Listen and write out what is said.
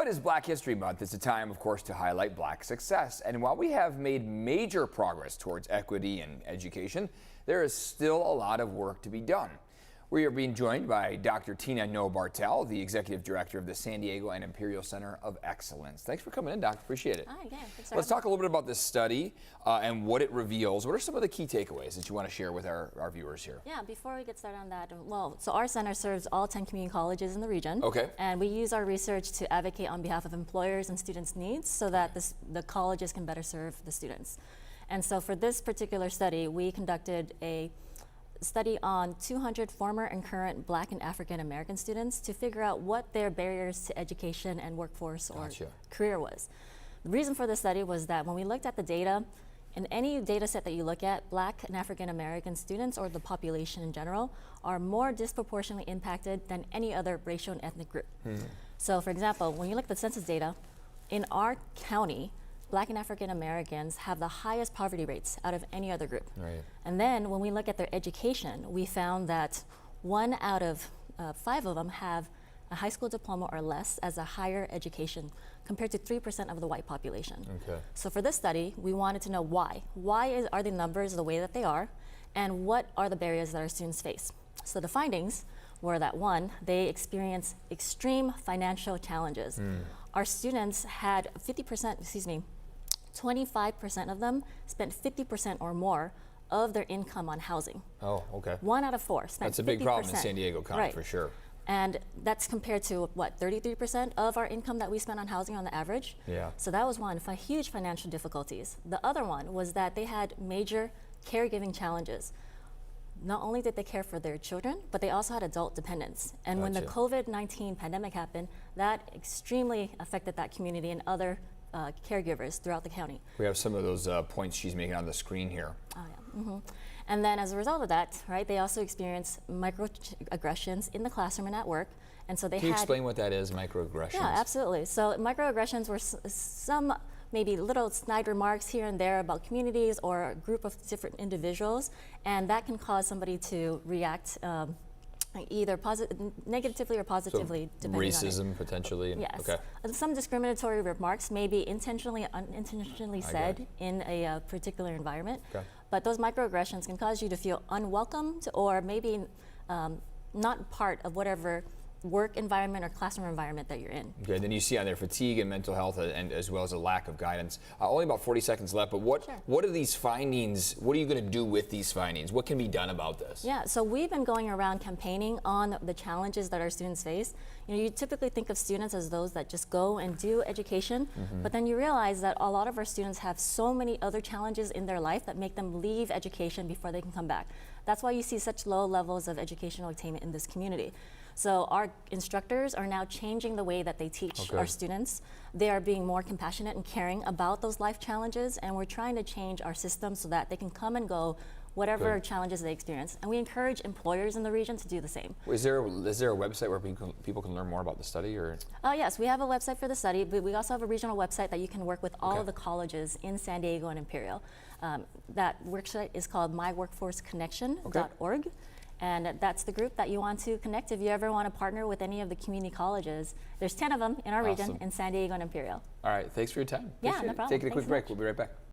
it is Black History Month. It's a time, of course, to highlight Black success. And while we have made major progress towards equity and education, there is still a lot of work to be done. We are being joined by Dr. Ngo Bartel, the Executive Director of the San Diego and Imperial Center of Excellence. Thanks for coming in, Doc. Appreciate it. Hi, yeah, thanks. Let's talk a little bit about this study and what it reveals. What are some of the key takeaways that you want to share with our viewers here? Yeah, before we get started on that, so our center serves all 10 community colleges in the region. Okay. And we use our research to advocate on behalf of employers and students' needs so that the colleges can better serve the students. And so for this particular study, we conducted a study on 200 former and current Black and African American students to figure out what their barriers to education and workforce or career was. The reason for this study was that when we looked at the data, in any data set that you look at, Black and African American students or the population in general are more disproportionately impacted than any other racial and ethnic group. So for example, when you look at the census data, in our county, Black and African Americans have the highest poverty rates out of any other group. Right. And then when we look at their education, we found that 1 out of 5 of them have a high school diploma or less as a higher education compared to 3% of the white population. Okay. So for this study, we wanted to know why. Why are the numbers the way that they are, and what are the barriers that our students face? So the findings were that 1, they experience extreme financial challenges. Our students had 25% of them spent 50% or more of their income on housing. Oh, okay. 1 out of 4 spent 50%. That's a big problem in San Diego County, right, for sure. And that's compared to, what, 33% of our income that we spent on housing on the average? Yeah. So that was one, huge financial difficulties. The other one was that they had major caregiving challenges. Not only did they care for their children, but they also had adult dependents. And when the COVID-19 pandemic happened, that extremely affected that community and other caregivers throughout the county. We have some of those points she's making on the screen here. Oh, yeah. And then as a result of that, right, they also experience microaggressions in the classroom and at work. And so they Can you explain what that is, microaggressions? Yeah, absolutely. So microaggressions were some maybe little snide remarks here and there about communities or a group of different individuals, and that can cause somebody to react either negatively or positively, so depending racism on it. Potentially? Yes. Okay. Some discriminatory remarks may be intentionally or unintentionally said in a particular environment, but those microaggressions can cause you to feel unwelcomed or maybe not part of whatever work environment or classroom environment that you're in. Okay, and then you see on there fatigue and mental health, and as well as a lack of guidance. Only about 40 seconds left, but what are these findings? What are you going to do with these findings? What can be done about this? Yeah, so we've been going around campaigning on the challenges that our students face. You know, you typically think of students as those that just go and do education, but then you realize that a lot of our students have so many other challenges in their life that make them leave education before they can come back. That's why you see such low levels of educational attainment in this community. So our instructors are now changing the way that they teach our students. They are being more compassionate and caring about those life challenges, and we're trying to change our system so that they can come and go whatever challenges they experience. And we encourage employers in the region to do the same. Is there a website where people can learn more about the study? Or? Yes, we have a website for the study, but we also have a regional website that you can work with all of the colleges in San Diego and Imperial. That website is called myworkforceconnection.org. And that's the group that you want to connect if you ever want to partner with any of the community colleges. There's 10 of them in our region in San Diego and Imperial. All right, thanks for your time. Yeah, no problem. Taking a quick break. We'll be right back.